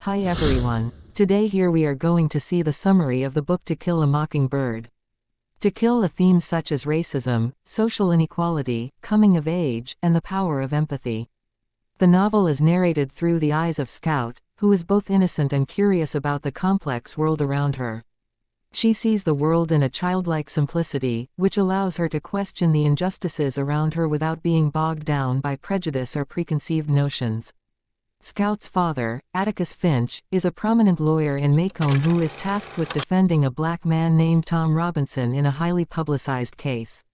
Hi everyone. Today here we are going to see the summary of the book To Kill a Mockingbird. To Kill a theme such as racism, social inequality, coming of age, and the power of empathy. The novel is narrated through the eyes of Scout, who is both innocent and curious about the complex world around her. She sees the world in a childlike simplicity, which allows her to question the injustices around her without being bogged down by prejudice or preconceived notions. Scout's father, Atticus Finch, is a prominent lawyer in Macomb who is tasked with defending a black man named Tom Robinson in a highly publicized case.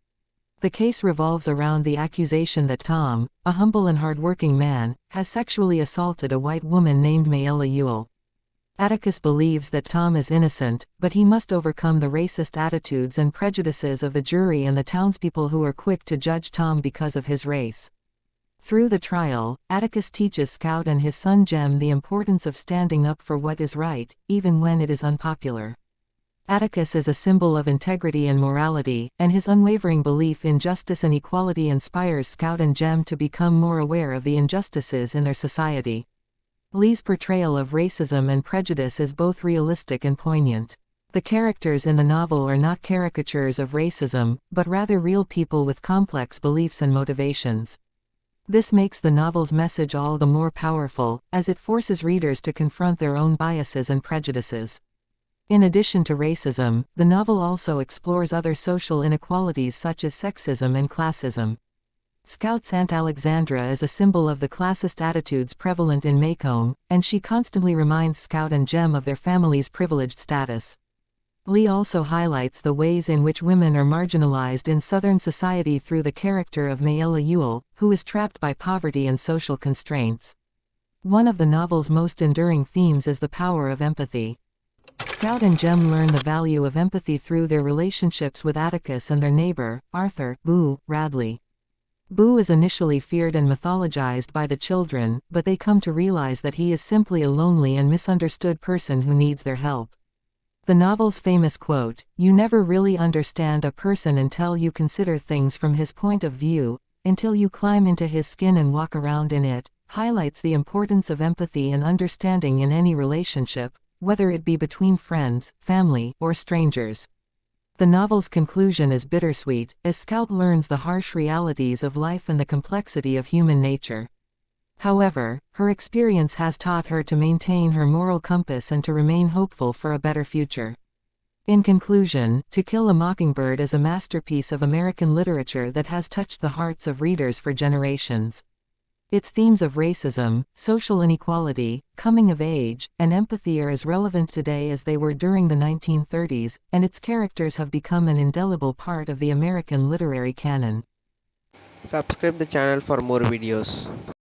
The case revolves around the accusation that Tom, a humble and hardworking man, has sexually assaulted a white woman named Mayella Ewell. Atticus believes that Tom is innocent, but he must overcome the racist attitudes and prejudices of the jury and the townspeople who are quick to judge Tom because of his race. Through the trial, Atticus teaches Scout and his son Jem the importance of standing up for what is right, even when it is unpopular. Atticus is a symbol of integrity and morality, and his unwavering belief in justice and equality inspires Scout and Jem to become more aware of the injustices in their society. Lee's portrayal of racism and prejudice is both realistic and poignant. The characters in the novel are not caricatures of racism, but rather real people with complex beliefs and motivations. This makes the novel's message all the more powerful, as it forces readers to confront their own biases and prejudices. In addition to racism, the novel also explores other social inequalities such as sexism and classism. Scout's Aunt Alexandra is a symbol of the classist attitudes prevalent in Macomb, and she constantly reminds Scout and Jem of their family's privileged status. Lee also highlights the ways in which women are marginalized in Southern society through the character of Mayella Ewell, who is trapped by poverty and social constraints. One of the novel's most enduring themes is the power of empathy. Scout and Jem learn the value of empathy through their relationships with Atticus and their neighbor, Arthur Boo Radley. Boo is initially feared and mythologized by the children, but they come to realize that he is simply a lonely and misunderstood person who needs their help. The novel's famous quote, "You never really understand a person until you consider things from his point of view, until you climb into his skin and walk around in it," highlights the importance of empathy and understanding in any relationship, whether it be between friends, family, or strangers. The novel's conclusion is bittersweet, as Scout learns the harsh realities of life and the complexity of human nature. However, her experience has taught her to maintain her moral compass and to remain hopeful for a better future. In conclusion, To Kill a Mockingbird is a masterpiece of American literature that has touched the hearts of readers for generations. Its themes of racism, social inequality, coming of age, and empathy are as relevant today as they were during the 1930s, and its characters have become an indelible part of the American literary canon. Subscribe the channel for more videos.